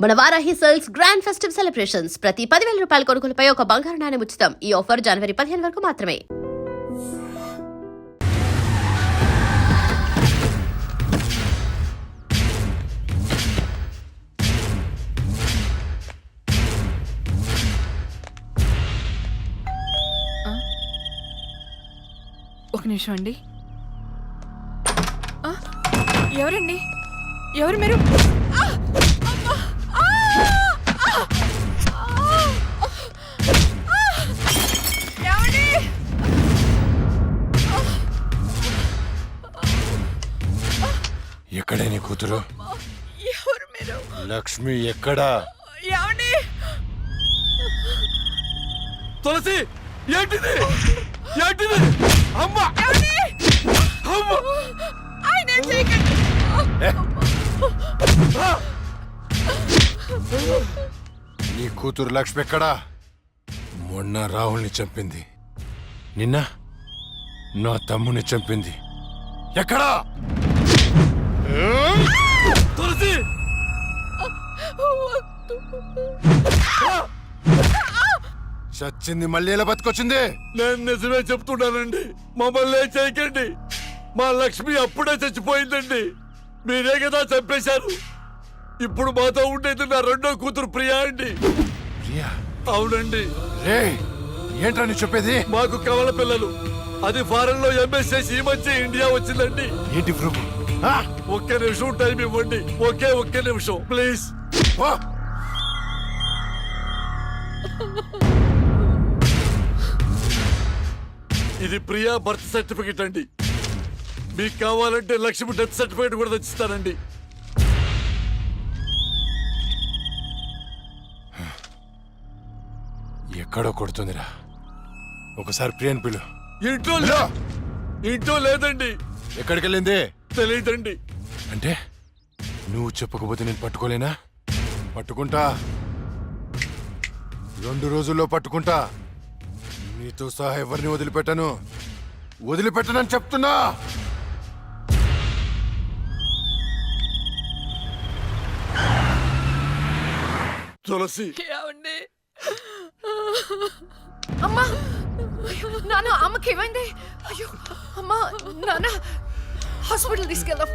మన Varahi sales grand festive celebrations ప్రతి 10,000 రూపాయల కొనుగోలుపై ఒక బంగారు నాణెం ఉచితం. ఈ ఆఫర్ జనవరి 15 వరకు మాత్రమే. ఒక నిమిషం అండి. ఎవరండి? ఎవరు మీరు? ఎక్కడే నీ కూతురు? ఎవరు మీరు? లక్ష్మి ఎక్కడా? ఏమండి? తులసి ఏంటిది? ఏంటిది? అమ్మా! అమ్మా! ఆయన చేయకండి. నీ కూతురు లక్ష్మి ఎక్కడా? మొన్న రాహుల్ని చంపింది, నిన్న నా తమ్ముని చంపింది. ఎక్కడా? తులసి! చచ్చింది మళ్ళీ ఎలా బతికొచ్చింది? నేను నిజమే చెప్తున్నానండి, మమ్మల్ని చేయకండి. మా లక్ష్మి అప్పుడే చచ్చిపోయిందండి, మీరే కదా చంపేశారు. ఇప్పుడు మాతో ఉండేది నా రెండో కూతురు ప్రియా అండి. ప్రియా? అవునండి. రే, ఏంట్రా నీ చెప్పేది? మాకు కవల పిల్లలు, అది ఫారెన్ లో ఎంఎస్ చేసి ఈ మధ్య ఇండియా వచ్చిందండి. ఏంటి ప్రభు? ఒక్క నిమిషం టైం ఇవ్వండి, ఒక్క నిమిషం ప్లీజ్. ఇది ప్రియా బర్త్ సర్టిఫికెట్ అండి. మీకు కావాలంటే లక్ష్మి డెత్ సర్టిఫికెట్ కూడా తెచ్చిస్తానండి. ఎక్కడో కొడుతుందిరా, ఒకసారి ప్రియని పిలు. ఇంట్లో లేదండి. ఎక్కడికి వెళ్ళింది? తెలియదండి. అంటే నువ్వు చెప్పకపోతే నేను పట్టుకోలేనా? పట్టుకుంటా, 2 రోజుల్లో పట్టుకుంటా. నీతో సహా ఎవరిని వదిలిపెట్టనని చెప్తున్నా. తులసి! ఏమండి? అమ్మా! నాన్న, అమ్మకి ఏమైంది? అయ్యో అమ్మా, నాన్న హాస్పిటల్ తీసుకెళ్దాం.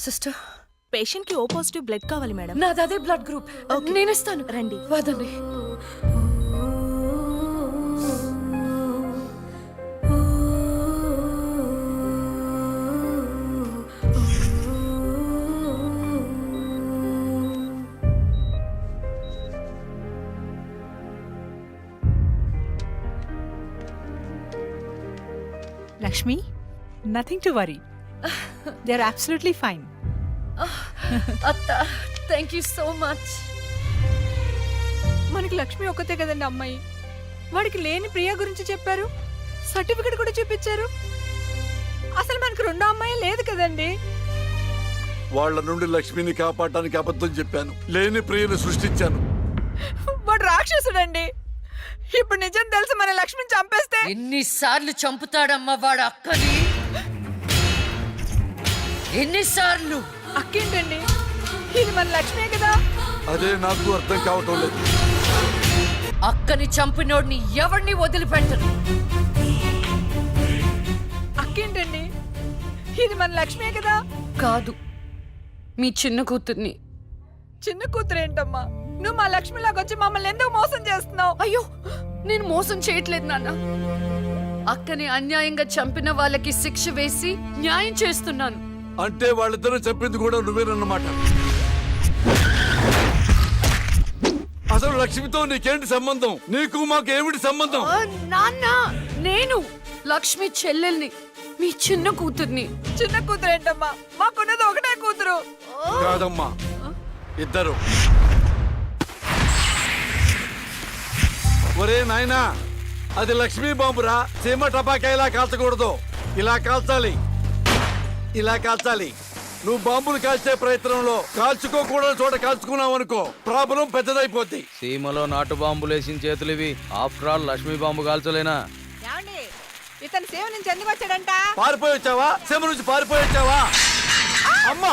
సిస్టర్, పేషెంట్ కి ఓ పాజిటివ్ బ్లడ్ కావాలి మేడం. నాది అదే బ్లడ్ గ్రూప్. నేను ఇస్తాను, రండి. వదండి. Lakshmi, nothing to worry. They're absolutely fine. అత్త, థ్యాంక్ యూ సో మచ్. మనకి లక్ష్మి ఒక్కతే కదండి అమ్మాయి. వాడికి లేని ప్రియా గురించి చెప్పారు, సర్టిఫికెట్ కూడా చూపించారు. అసలు మనకు రెండో అమ్మాయి లేదు కదండి. వాళ్ళ నుండి లక్ష్మిని కాపాడటానికి అబద్ధం చెప్పాను, లేని ప్రియను సృష్టించాను. వాడు రాక్షసుడండి. ఇప్పుడు నిజం తెలిసి మన లక్ష్మిని చంపేస్తే ఎన్నిసార్లు చంపుతాడమ్మా వాడు అక్కని? ఎన్నిసార్లు? అక్కేంటండి, ఇది మన లక్ష్మే కదా. అదే నాకు అర్థం కావటం లేదు. అక్కని చంపినోడిని ఎవరిని వదిలిపెట్టను. అక్కేంటండి, ఇది మన లక్ష్మే కదా. కాదు, మీ చిన్న కూతుర్ని. చిన్న కూతురు ఏంటమ్మా? నువ్వు మా లక్ష్మిలాగా వచ్చి మమ్మల్ని ఎందుకు మోసం చేస్తున్నావు? అయ్యో, నేను మోసం చేయట్లేదు నాన్న. అక్కని అన్యాయంగా చంపిన వాళ్ళకి శిక్ష వేసి న్యాయం చేస్తున్నాను. అంటే వాళ్ళిద్దరూ చెప్పింది కూడా నువ్వేనన్నమాట. అసలు లక్ష్మితో నీకేంటి సంబంధం? నీకు మాకు ఏమిటి సంబంధం? నాన్న, నేను లక్ష్మి చెల్లెల్ని, మీ చిన్న కూతుర్ని. చిన్న కూతురు ఏంటమ్మా? మాకున్నది ఒకటే కూతురు. కాదమ్మా, ఇద్దరు. ఒరే నాయనా, అది లక్ష్మీ బాంబురా. సీమ టపాకా ఇలా కాల్చకూడదు, ఇలా కాల్చాలి, ఇలా కాల్చాలి. నువ్వు బాంబులు కాల్చే ప్రయత్నంలో కాల్చుకోకూడని చోట కాల్చుకున్నావు అనుకో ప్రాబ్లం పెద్దదైపోద్ది. సీమలో నాటు బాంబులేసిన చేతులు ఇవి. ఆఫ్టర్ ఆల్ లక్ష్మీ బాంబు కాల్చలేనా? ఏమండి ఇతను సేవ నుంచి ఎందుకు వచ్చాడంట? పారిపోయి వచ్చావా? సీమ నుంచి పారిపోయి వచ్చావా? అమ్మా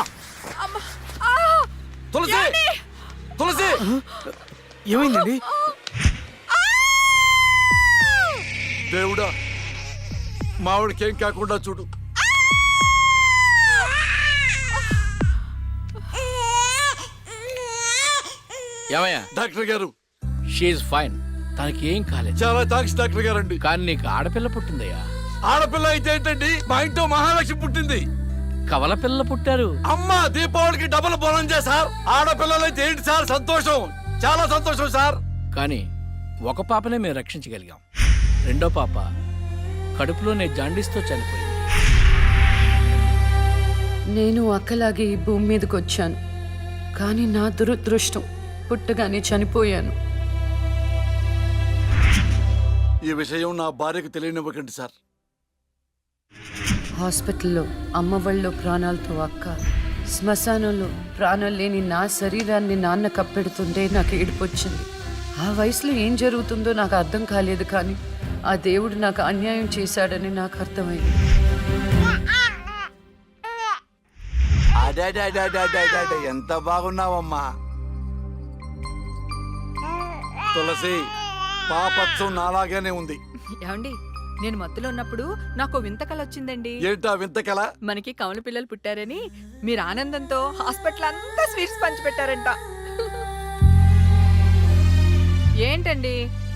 తులసి, తులసి ఏమైందండి? దేవుడా మావిడికి ఏం కాకుండా చూడు. ఏమయ్యా? డాక్టర్ గారు షీఈ్ ఫైన్, తనకి ఏం కాలేదు. చాలా థాంక్స్ డాక్టర్ గారండి. కానీ నీకు ఆడపిల్ల పుట్టిందయ్యా. ఆడపిల్ల అయితే ఏంటండి, మా ఇంట్లో మహాలక్ష్మి పుట్టింది. కవల పిల్ల పుట్టారు. అమ్మా దీపావళికి డబుల్ బోనం సార్. ఆడపిల్లలైతే ఏంటి సార్ సంతోషం, చాలా సంతోషం సార్. కానీ ఒక పాపనే మేము రక్షించగలిగాం. రెండో పాప కడుపులోనే జాండీస్తో చనిపోయింది. నేను అక్కలాగే ఈ భూమి మీదకి వచ్చాను, కానీ నా దురదృష్టం పుట్టగానే చనిపోయాను. ఈ విషయం నా భార్యకు తెలియనివ్వకండి సార్. హాస్పిటల్లో అమ్మ వాళ్ళలో ప్రాణాలతో అక్క, శ్మశానంలో ప్రాణాలు లేని నా శరీరాన్ని నాన్న కప్పెడుతుంటే నాకు ఏడుపొచ్చింది. ఆ వయసులో ఏం జరుగుతుందో నాకు అర్థం కాలేదు, కానీ ఆ దేవుడు నాకు అన్యాయం చేశాడని నాకు అర్థమైంది. ఎంత బాగున్నావమ్మా తులసి. పాపత్వం నాలాగానే ఉంది. ఏమండి నేను మత్తులో ఉన్నప్పుడు నాకు వింత కల వచ్చిందండి. ఏంటా వింత కల? మనకి కమల పిల్లలు పుట్టారని మీరు ఆనందంతో హాస్పిటల్ అంతా స్వీట్స్ పంచిపెట్టారంట. ఏంటండి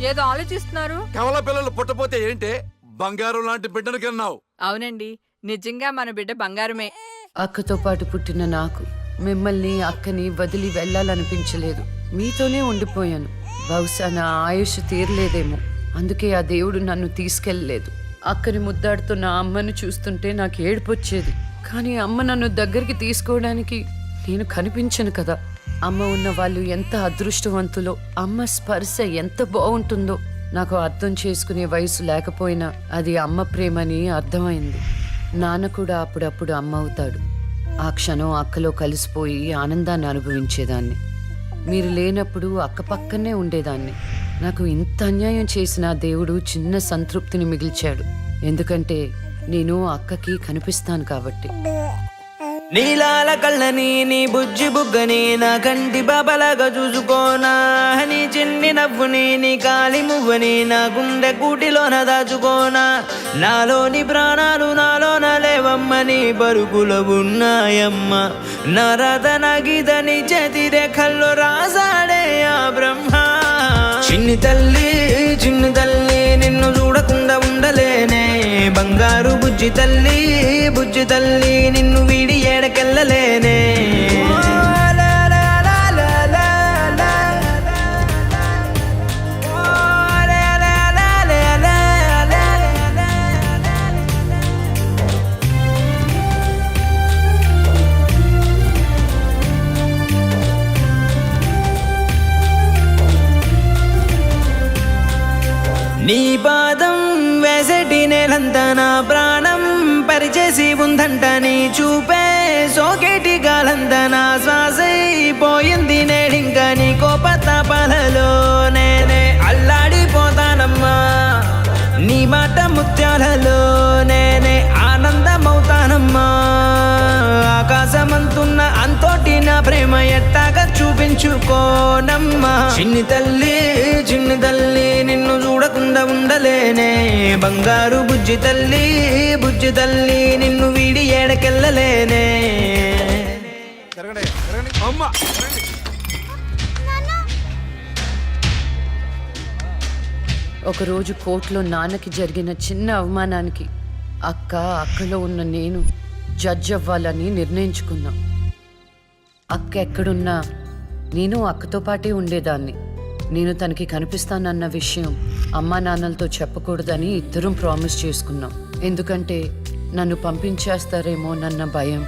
ఏదో ఆలోచిస్తున్నారు? కవల పిల్లలు పుట్టపోతే ఏంటే, బంగారం లాంటి బిడ్డను కన్నావు. అవునండి, నిజంగా మన బిడ్డ బంగారమే. అక్కతో పాటు పుట్టిన నాకు మిమ్మల్ని అక్కని వదిలి వెళ్ళాలనిపించలేదు. మీతోనే ఉండిపోయాను. బహుశా నా ఆయుష్ తీరలేదేమో, అందుకే ఆ దేవుడు నన్ను తీసుకెళ్ళలేదు. అక్కని ముద్దాడుతున్న అమ్మను చూస్తుంటే నాకు ఏడుపొచ్చేది, కానీ అమ్మ నన్ను దగ్గరికి తీసుకోవడానికి నేను కనిపించను కదా. అమ్మ ఉన్న వాళ్ళు ఎంత అదృష్టవంతులో, అమ్మ స్పర్శ ఎంత బాగుంటుందో నాకు అర్థం చేసుకునే వయసు లేకపోయినా అది అమ్మ ప్రేమని అర్థమైంది. నాన్న కూడా అప్పుడప్పుడు అమ్మ అవుతాడు. ఆ క్షణం అక్కలో కలిసిపోయి ఆనందాన్ని అనుభవించేదాన్ని. మీరు లేనప్పుడు అక్క పక్కనే ఉండేదాన్ని. నాకు ఇంత అన్యాయం చేసిన దేవుడు చిన్న సంతృప్తిని మిగిల్చాడు, ఎందుకంటే నేను అక్కకి కనిపిస్తాను కాబట్టి. నీలాల కళ్ళని నీ బుజ్జి బుగ్గని నా కంటి బాబలాగా చూసుకోనా, నీ చిన్ని నవ్వుని నీ కాలి మువ్వని నా గుండె కూటిలోన దాచుకోనా. నాలోని ప్రాణాలు నాలోన లేవమ్మని బరుకులో ఉన్నాయమ్మ, నా రథన గీతని చేతి రేఖల్లో రాసాడే ఆ బ్రహ్మ. చిన్ని తల్లి నిన్ను చూడకుండా ఉండలేనే, బంగారు బుజ్జి తల్లి నిన్ను వీడి ఏడకెళ్ళలేనే. నీ పాదం వేసేటి నేలంతా నా ప్రాణం పరిచేసి ఉందంట, నీ చూపే సోకేటి గాలంతా నా శ్వాసైపోయింది నేడింక. నీ కోపతాపాలలో నేనే అల్లాడిపోతానమ్మా, నీ మాట ముత్యాలలో నేనే ఆనందమవుతానమ్మా. ఆకాశమంతున్న అంతోటి నా ప్రేమ ఎట్టాగా చూపించుకోనమ్మా. చిన్ని తల్లి నిన్ను చూడకుండా ఉండలేనే, బంగారు బుజ్జి తల్లి నిన్ను వీడి ఏడకెళ్ళలేనే. అమ్మా ఒకరోజు కోర్టులో నాన్నకి జరిగిన చిన్న అవమానానికి అక్కలో ఉన్న నేను జడ్జ్ అవ్వాలని నిర్ణయించుకున్నా. అక్క ఎక్కడున్నా నేను అక్కతో పాటే ఉండేదాన్ని. నేను తనకి కనిపిస్తానన్న విషయం అమ్మా నాన్నలతో చెప్పకూడదని ఇద్దరం ప్రామిస్ చేసుకున్నాం, ఎందుకంటే నన్ను పంపించేస్తారేమో నన్న భయం.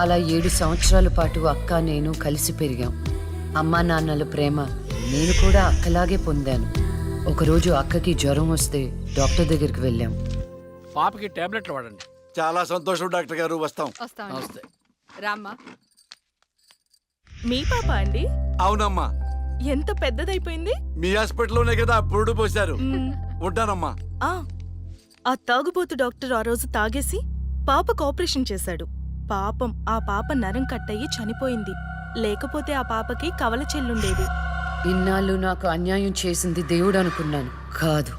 అలా 7 సంవత్సరాల పాటు అక్క నేను కలిసి పెరిగాం. అమ్మా నాన్నల ప్రేమ నేను కూడా అక్కలాగే పొందాను. ఒకరోజు అక్కకి జ్వరం వస్తే డాక్టర్ దగ్గరికి వెళ్ళాం. పాపకి టాబ్లెట్లు వాడండి. చాలా సంతోషం డాక్టర్ గారు, వస్తాం. వస్తాం. నమస్తే. రామ్మా. మీ పాప అండి అవునమ్మా, ఎంత పెద్దదైపోయింది. మీ హాస్పిటల్లోనే కదా పురుడు పోశారు. ఉంటానమ్మా. ఆ తాగుబోతు డాక్టర్ ఆ రోజు తాగేసి పాపకు ఆపరేషన్ చేశాడు. పాపం ఆ పాప నరం కట్టయి చనిపోయింది. లేకపోతే ఆ పాపకి కవల చెల్లుండేది. ఇన్నాళ్ళు నాకు అన్యాయం చేసింది దేవుడు అనుకున్నాను, కాదు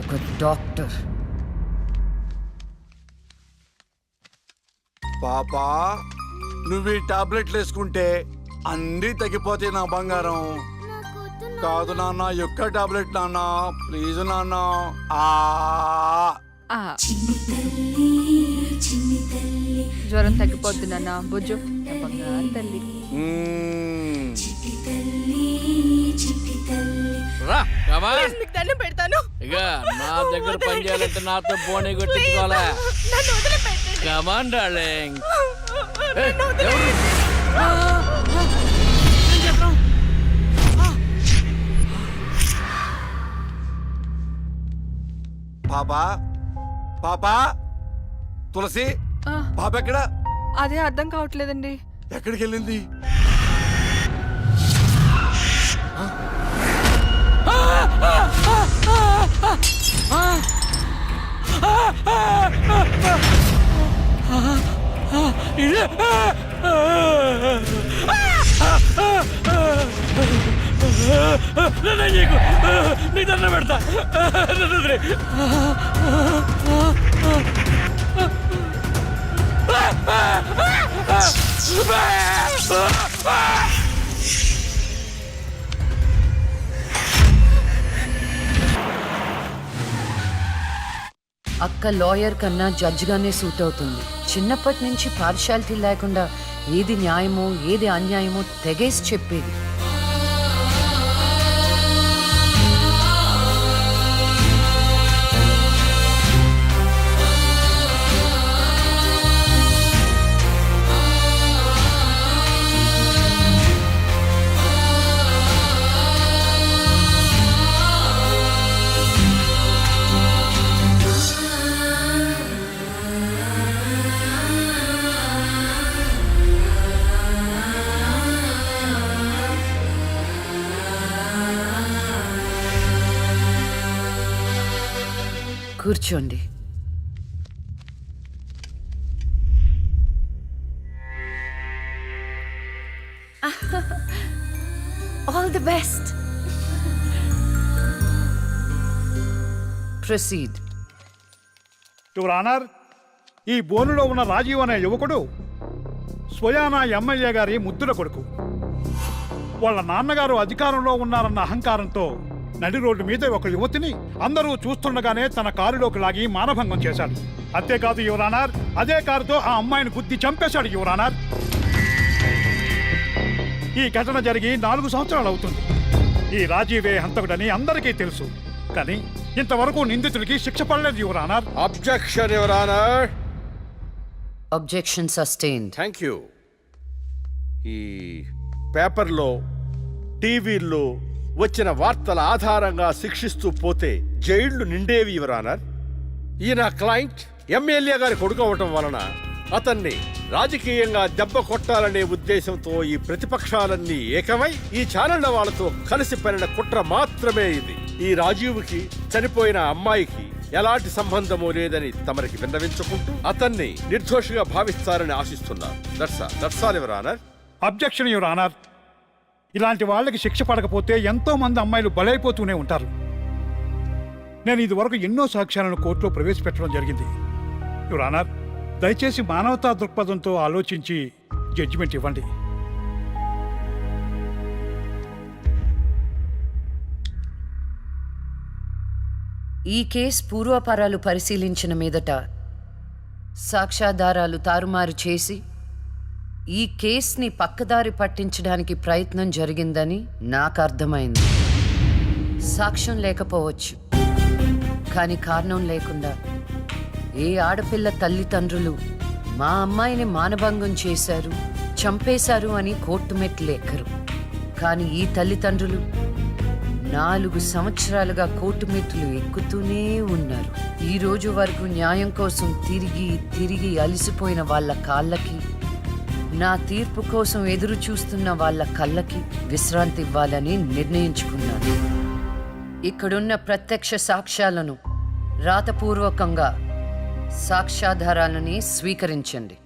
ఒక డాక్టర్. పాపా, నువ్వు ఈ టాబ్లెట్లు వేసుకుంటే అన్నీ తగ్గిపోతాయి నా బంగారం. కాదు నాన్న, యొక్క టాబ్లెట్ నాన్న, ప్లీజ్ నాన్న. ఆ. జ్వరం తగ్గిపోద్ది నాన్న. బుజ్జు నా బంగారు తల్లి. రా కమా. మీకు దండం పెడతాను. ఇక నా దగ్గర పని చేయాలంటే నాతో బోని కొట్టించుకోవాలా? నన్ను వదిలిపెట్టండి. Come on darling. పాపా, పాపా, తులసి, పాప ఎక్కడ? అదే అర్థం కావట్లేదండి. ఎక్కడికి వెళ్ళింది? నీ దండం పెడతా. అక్క లాయర్ కన్నా జడ్జిగానే సూట్ అవుతుంది. చిన్నప్పటి నుంచి పార్షాలిటీ లేకుండా ఏది న్యాయమో ఏది అన్యాయమో తెగేసి చెప్పేది. కూర్చోండి. All the best. Proceed. Your honour, ఈ బోనులో ఉన్న రాజీవ్ అనే యువకుడు స్వయానా ఎమ్మెల్యే గారి ముద్దుల కొడుకు. వాళ్ళ నాన్నగారు అధికారంలో ఉన్నారన్న అహంకారంతో నడి రోడ్డు మీద ఒక యువతిని అందరూ చూస్తుండగానే తన కారులోకి లాగి మానభంగం చేశాడు. అంతేకాదు యువర్ ఆనర్, అదే కారుతో ఆ అమ్మాయిని గుద్ది చంపేశాడు యువర్ ఆనర్. ఈ ఘటన జరిగి 4 సంవత్సరాలు అవుతుంది. ఈ రాజీవే హంతకుడని అందరికీ తెలుసు, కానీ ఇంతవరకు నిందితుడికి శిక్ష పడలేదు your honour. Objection your honour. Objection sustained. Thank you. ఈ పేపర్లో, టీవీల్లో వచ్చిన వార్తల ఆధారంగా శిక్షిస్తూ పోతే జైళ్లు నిండేవి యువర్ ఆనర్. ఈయన క్లయింట్ ఎమ్మెల్యే గారి కొడుకు అవటం వలన అతన్ని రాజకీయంగా దెబ్బ కొట్టాలనే ఉద్దేశంతో ఈ ప్రతిపక్షాలన్నీ ఏకమై ఈ ఛానళ్ల వాళ్ళతో కలిసి పనిన కుట్ర మాత్రమే ఇది. ఈ రాజీవ్కి చనిపోయిన అమ్మాయికి ఎలాంటి సంబంధమూ లేదని తమరికి విన్నవించుకుంటూ అతన్ని నిర్దోషిగా భావిస్తారని ఆశిస్తున్నారు. That's all your honour. Objection your honour. ఇలాంటి వాళ్ళకి శిక్ష పడకపోతే ఎంతో మంది అమ్మాయిలు బలైపోతూనే ఉంటారు. నేను ఇదివరకు ఎన్నో సాక్ష్యాలను కోర్టులో ప్రవేశపెట్టడం జరిగింది యువర్ ఆనర్. దయచేసి మానవతా దృక్పథంతో ఆలోచించి జడ్జిమెంట్ ఇవ్వండి. ఈ కేసు పూర్వాపరాలు పరిశీలించిన మీదట సాక్ష్యాధారాలు తారుమారు చేసి ఈ కేసుని పక్కదారి పట్టించడానికి ప్రయత్నం జరిగిందని నాకు అర్థమైంది. సాక్ష్యం లేకపోవచ్చు, కానీ కారణం లేకుండా ఏ ఆడపిల్ల తల్లిదండ్రులు మా అమ్మాయిని మానభంగం చేశారు, చంపేశారు అని కోర్టు మెట్లు ఎక్కరు. కానీ ఈ తల్లిదండ్రులు 4 సంవత్సరాలుగా కోర్టు మెట్లు ఎక్కుతూనే ఉన్నారు. ఈ రోజు వరకు న్యాయం కోసం తిరిగి తిరిగి అలసిపోయిన వాళ్ళ కాళ్ళకి నా తీర్పు కోసం ఎదురు చూస్తున్న వాళ్ళ కళ్ళకి విశ్రాంతి ఇవ్వాలని నిర్ణయించుకున్నాను. ఇక్కడున్న ప్రత్యక్ష సాక్ష్యాలను రాతపూర్వకంగా సాక్ష్యాధారాలని స్వీకరించండి.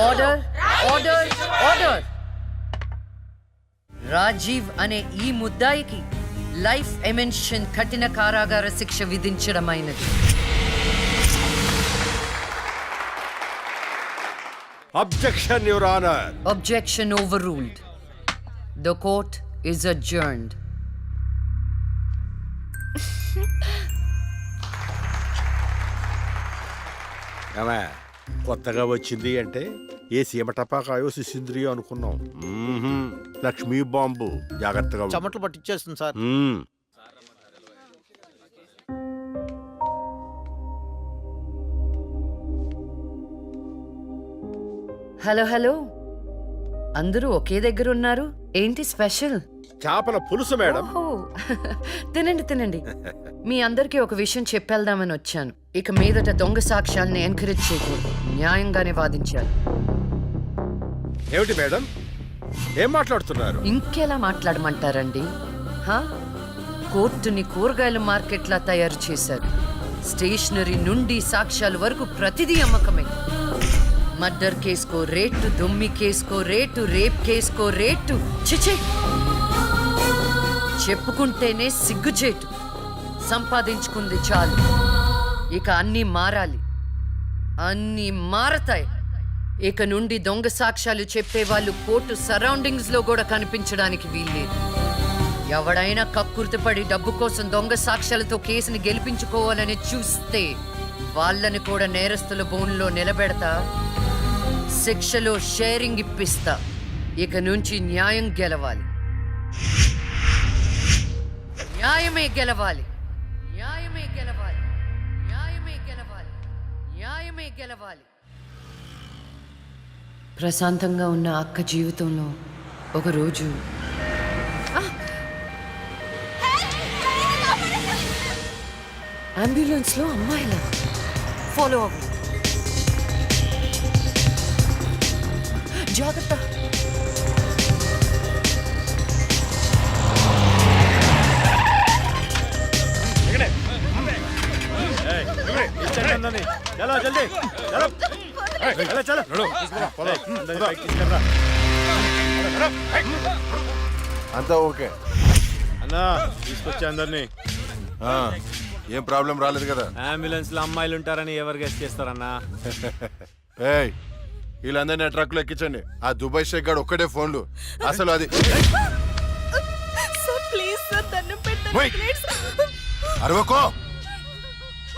Order, order, order! రాజీవ్ అనే ఈ ముద్దాయికి లైఫ్ ఎమెన్షన్ కఠిన కారాగార శిక్ష విధించడమైనది. Objection your honour. Objection overruled. The court is adjourned. ఏమే, కొత్తగా వచ్చింది అంటే ఏ సీమ టపాకాయో శిశింద్రియో అనుకున్నాం. లక్ష్మీ బాంబు, జాగ్రత్తగా ఉండు. చెమటలు పట్టించేస్తుంది సార్. మ్మ్. హలో హలో, అందరూ ఒకే దగ్గర ఉన్నారు. ఏంటి స్పెషల్? చేపల పులుసు మేడం. ఓహో, తినండి తినండి. మీ అందరికీ ఒక విషయం చెప్పేద్దామని వచ్చాను. ఇక మీదట దొంగ సాక్ష్యాల్ని ఎంకరేజ్ చేయకూడదు. న్యాయంగానే వాదించాలి. ఏమిటి మేడం, ఏం మాట్లాడుతున్నారు? ఇంకెలా మాట్లాడమంటారండి? హా? కోర్టుని కూరగాయల మార్కెట్లా తయారు చేశారు. స్టేషనరీ నుండి సాక్ష్యాల వరకు ప్రతిదీ అమ్మకమే. మర్డర్ కేసుకో రేటు, దొమ్మి కేసుకో రేటు, రేప్ కేసుకో రేటు. చిచే, చెప్పుకుంటేనే సిగ్గుచేటు. సంపాదించుకుంది చాలు. ఇక అన్నీ మారాలి. అన్నీ మారతాయి. ఇక నుండి దొంగ సాక్ష్యాలు చెప్పేవాళ్ళు కోర్టు సరౌండింగ్స్ లో కూడా కనిపించడానికి వీల్లేదు. ఎవడైనా కక్కుర్తిపడి డబ్బు కోసం దొంగ సాక్ష్యాలతో కేసుని గెలిపించుకోవాలని చూస్తే వాళ్ళని కూడా నేరస్తుల బోన్లో నిలబెడతా, శిక్షలో షేరింగ్ ఇప్పిస్తా. ఇక నుంచి న్యాయం గెలవాలి. న్యాయమే గెలవాలి. న్యాయమే గెలవాలి. న్యాయమే గెలవాలి. న్యాయమే గెలవాలి. ప్రశాంతంగా ఉన్న అక్క జీవితంలో ఒకరోజు అంబులెన్స్లో అమ్మాయిల ఫాలో అవ్వు. జాగ్రత్త. అంతా ఓకే అన్నా, తీసుకొచ్చా అందరినీ. ఏం ప్రాబ్లం రాలేదు కదా? అంబులెన్స్ లో అమ్మాయిలు ఉంటారని ఎవరు గెస్ట్ చేస్తారన్నా? ఏయ్, వీళ్ళందరినీ ట్రక్ లో ఎక్కించండి. ఆ దుబాయ్ షేక్ గాడు ఒక్కడే ఫోన్లు. అసలు అది సార్ ప్లీజ్ సార్, దండం ఓయ్! అరవకో.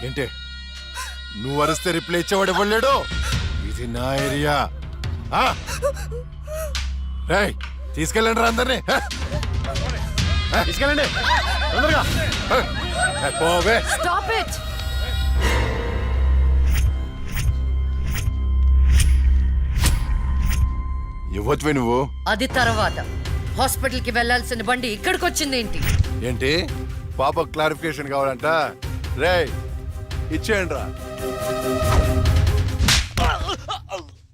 ఏంటే నువ్వు అరిస్తే రిప్లై ఇచ్చేవాడు ఇవ్వలేడు. ఇది నా ఏరియా. రేయ్, తీసుకెళ్ళండి రా అందరినీ. తీసుకెళ్ళండి తొందరగా. పోవే. Stop it. ఇవ్వచ్చువే నువ్వు. అది తర్వాత. హాస్పిటల్ కి వెళ్లాల్సిన బండి ఇక్కడికి వచ్చిందేంటి? ఏంటి పాప క్లారిఫికేషన్ కావాలంట? రేయ్, ఇచ్చేయండి రా.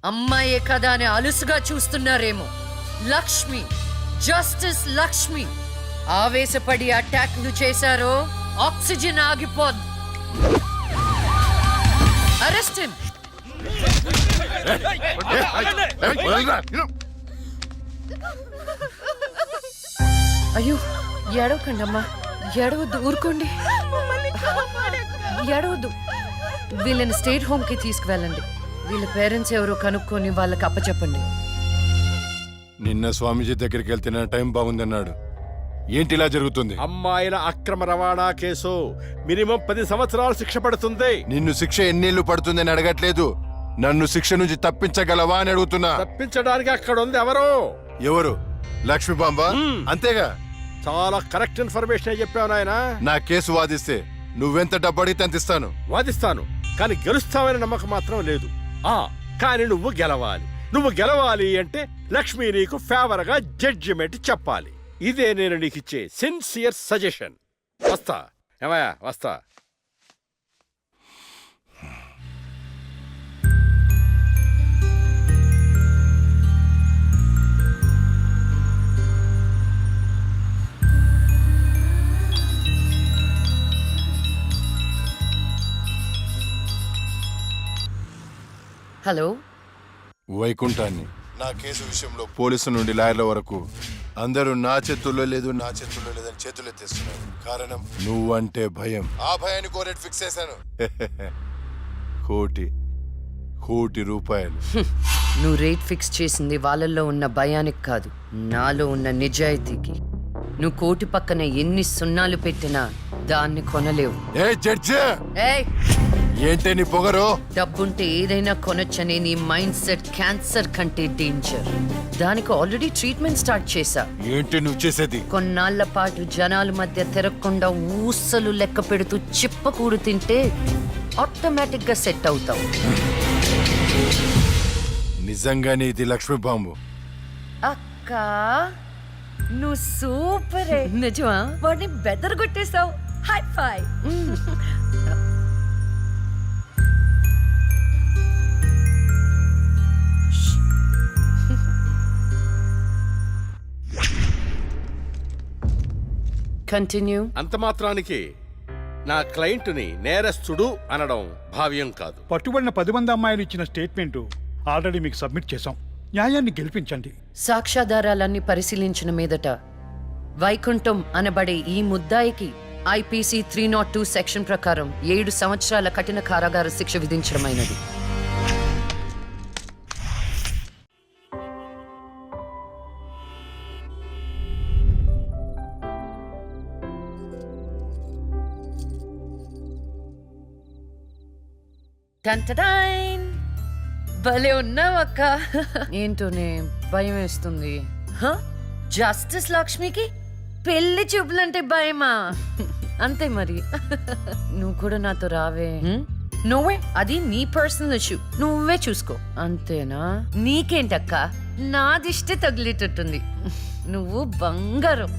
అమ్మాయే కదా అని అలుసుగా చూస్తున్నారేమో. లక్ష్మి, జస్టిస్ లక్ష్మి ఆవేశపడి అటాక్లు చేశారో ఆక్సిజన్ ఆగిపోద్ది. Arrest him. అయ్యో, ఏడవకండి అమ్మా, ఏడవద్దు, ఊరుకోండి, ఏడవద్దు. వీళ్ళని స్టేట్ హోమ్ కి తీసుకువెళ్ళండి. వీళ్ళ పేరెంట్స్ ఎవరో కనుక్కొని వాళ్ళకి అప్పచెప్పండి. నిన్న స్వామీజీ దగ్గరికి వెళ్తే నా టైం బాగుందన్నాడు. ఏంటి ఇలా జరుగుతుంది? అమ్మాయిల అక్రమ రవాణా కేసు మినిమం 10 సంవత్సరాలు శిక్ష పడుతుంది. నిన్ను శిక్ష ఎన్నేళ్లు పడుతుందని అడగట్లేదు. నన్ను శిక్ష నుంచి తప్పించగలవా అని అడుగుతున్నా. తప్పించడానికి అక్కడ ఉంది ఎవరు? ఎవరు? లక్ష్మీబాంబ. అంతేగా? చాలా కరెక్ట్ ఇన్ఫర్మేషన్ చెప్పావు నాయన. నా కేసు వాదిస్తే నువ్వెంత డబ్బు అడిగితే అంత ఇస్తాను. వాదిస్తాను, కానీ గెలుస్తావనే నమ్మకం మాత్రం లేదు. కానీ నువ్వు గెలవాలి. నువ్వు గెలవాలి అంటే లక్ష్మి నీకు ఫేవర్ గా జడ్జిమెంట్ చెప్పాలి. ఇదే నేను నీకు ఇచ్చే సిన్సియర్ సజెషన్. వస్తా ఏమయ్యా, వస్తా. హలో, వైకుంఠాన్ని నా కేసు విషయంలో పోలీసు నుండి లాయర్ల వరకు అందరూ నా చేతుల్లో లేదు లేదని చేతులు ఎత్తేస్తున్నారు. కారణం నువ్వంటే భయం. ఆ భయాన్ని కోరేట్ ఫిక్స్ చేశాను. కోటి రూపాయలు. నువ్వు రేట్ ఫిక్స్ చేసింది వాళ్ళల్లో ఉన్న భయానికి కాదు, నాలో ఉన్న నిజాయితీకి. నువ్వు కోటి పక్కన ఎన్ని సున్నాలు పెట్టినా దాన్ని కొనలేవు. ఏ జడ్జి, ఏయ్, ఏంటే నీ పొగరు? డబ్బుంటే ఏదైనా కొనొచ్చనే నీ మైండ్ సెట్ క్యాన్సర్ కంటే డేంజర్. దానికి ఆల్రెడీ ట్రీట్మెంట్ స్టార్ట్ చేశా. ఏంటి నువ్వు చేసేది? కొన్నాళ్ల పాటు జనాల మధ్య తిరగకుండా ఊసలు లెక్క పెడుతూ చిప్పకూడు తింటే ఆటోమేటిక్ గా సెట్ అవుతావు. నిజంగానే ఇది లక్ష్మీ బాంబు. అక్క, నువ్వు సూపరే. నిజమా? వాడిని బెదర్ కొట్టేశావు. హై ఫై. కంటిన్యూ. అంత మాత్రానికి నా క్లయింట్ని నేరస్తుడు అనడం భావ్యం కాదు. పట్టుబడిన 10 మంది అమ్మాయిలు ఇచ్చిన స్టేట్మెంట్ ఆల్రెడీ మీకు సబ్మిట్ చేశాం. న్యాయాన్ని గెలిపించండి. సాక్ష్యాధారాలన్నీ పరిశీలించిన మీదట వైకుంఠం అనబడే ఈ ముద్దాయికి ఐపీసీ 302 సెక్షన్ ప్రకారం 7 సంవత్సరాల కఠిన కారాగార శిక్ష విధించడమైనది. టంటడైన్! భలే ఉన్నావు అక్క. ఏంటోనే భయం వేస్తుంది. జస్టిస్ లక్ష్మికి పెళ్లి చూపులంటే భయమా? అంతే మరి. నువ్వు కూడా నాతో రావే. నువ్వే, అది నీ పర్సనల్ ఇష్యూ, నువ్వే చూసుకో. అంతేనా? నీకేంటక్క, నా దిష్టి తగిలేటట్టుంది. నువ్వు బంగారం.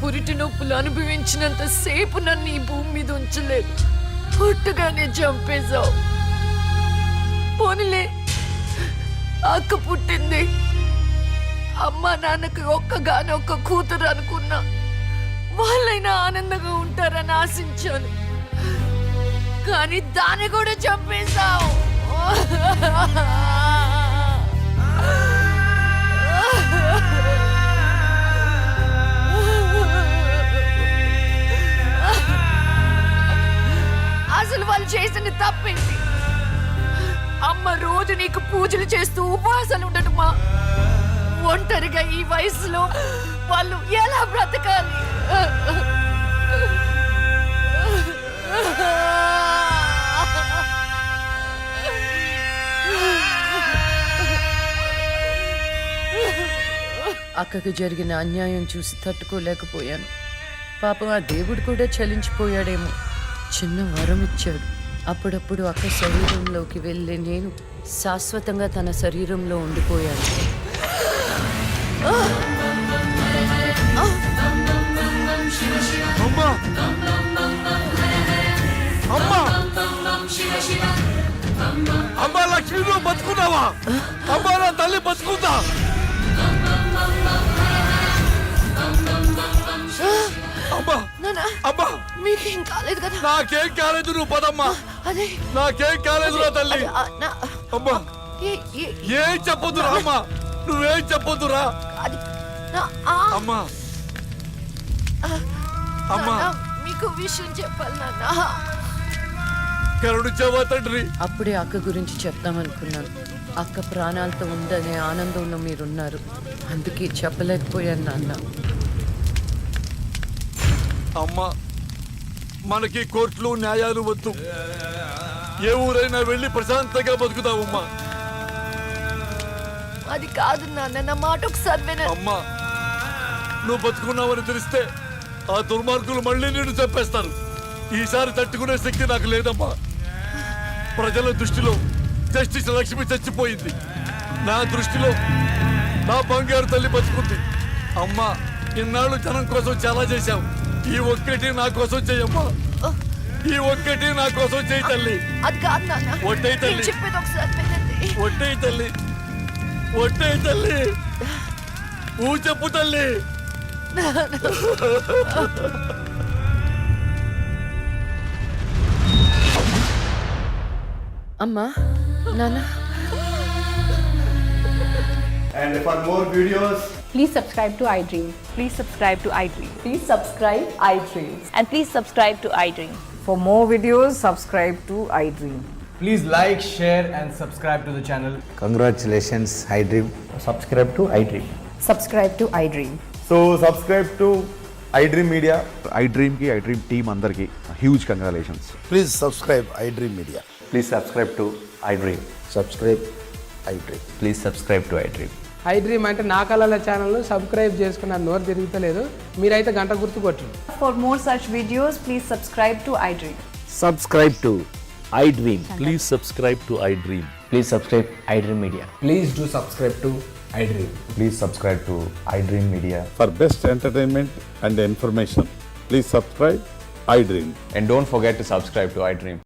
పురిటి నొప్పులు అనుభవించినంత సేపు నన్ను ఈ భూమి మీద ఉంచలేదు. పుట్టగానే చంపేశావు. పోనీలే, అక్క పుట్టింది. అమ్మ నాన్నకి ఒక్కగానొక్క కూతురు అనుకున్నా. వాళ్ళైనా ఆనందంగా ఉంటారని ఆశించాను, కానీ దాన్ని కూడా చంపేశావు. అసలు వాళ్ళు చేసిన తప్పేంటి? అమ్మ రోజు నీకు పూజలు చేస్తూ ఉపవాసాలు ఉండటమా? ఒంటరిగా ఈ వయసులో వాళ్ళు ఎలా బ్రతకాలి? అక్కకు జరిగిన అన్యాయం చూసి తట్టుకోలేకపోయాను. పాపం ఆ దేవుడు కూడా చలించిపోయాడేమో. చిన్న వరం ఇచ్చాడు. అప్పుడప్పుడు అక్క శరీరంలోకి వెళ్ళే నేను శాశ్వతంగా తన శరీరంలో ఉండిపోయాను. అమ్మా అమ్మా అమ్మా లక్ష్మి నువ్వు బతుకున్నావా? అమ్మా నా తల్లి బతుకుందా? అమ్మా అమ్మా మీకేం కాలేదు కదా? నాకేం కాలేదు, నువ్వు పదమ్మా. అదే నాకేం కాలేదు నా తల్లి. అమ్మా ఏం చెప్పొద్దురా అమ్మా, నువ్వేం చెప్పొద్దురా అమ్మా. అమ్మా మీకు విషయం చెప్పాలి నాన్న. కరుణించావా తండ్రి? అప్పుడే అక్క గురించి చెప్తామనుకున్నాను. అక్క ప్రాణాలతో ఉందనే ఆనందంలో మీరున్నారు. అందుకే చెప్పలేకపోయాను నాన్న. అమ్మా మనకి కోర్టులు న్యాయాలు వద్దు. ఏ ఊరైనా వెళ్ళి ప్రశాంతంగా బతుకుతావమ్మా. అది కాదు నాన్న, నా మాట ఒకసారి వినండి. అమ్మా నువ్వు బతుకున్నావని తెలిస్తే ఆ దుర్మార్గులు మళ్ళీ నిన్ను చంపేస్తారు. ఈసారి తట్టుకునే శక్తి నాకు లేదమ్మా. ప్రజల దృష్టిలో జస్టిస్ లక్ష్మి చచ్చిపోయింది. నా దృష్టిలో నా బంగారు తల్లి బతుకుంది. అమ్మా ఇన్నాళ్ళు జనం కోసం చాలా చేశావు. ఈ ఒక్కటి నా కోసం చెయ్యమ్మా. ఈ ఒక్కటి నా కోసం చెయ్యి తల్లి. అది కాదు నాన్న, ఒట్టేయి తల్లి, చెప్పేది ఒకసారి వినండి. ఒట్టేయి తల్లి, ఒట్టేయి తల్లి, ఊ చెప్పు తల్లి. అమ్మా నాన్న. And for more videos, Please subscribe to iDream. Please subscribe to iDream. Please subscribe iDream. And please subscribe to iDream. For more videos, subscribe to iDream. Please like, share and subscribe to the channel. Congratulations iDream. Subscribe to iDream. Subscribe to iDream. So subscribe to iDream media. iDream కి iDream team అందరికి huge congratulations. Please subscribe iDream media. Please subscribe to iDream. Subscribe iDream. Please subscribe to iDream. iDream అంటే నా కళల channel subscribe చేసుకున్న నోరు తిరుగుతలేదు. మీరైతే గంట గుర్తు కొట్టండి. For more such videos, please subscribe to iDream. Subscribe to iDream. Please subscribe to iDream. Please subscribe iDream media. Please do subscribe to iDream. Please subscribe to iDream media. For best entertainment and information please subscribe iDream. And don't forget to subscribe to iDream.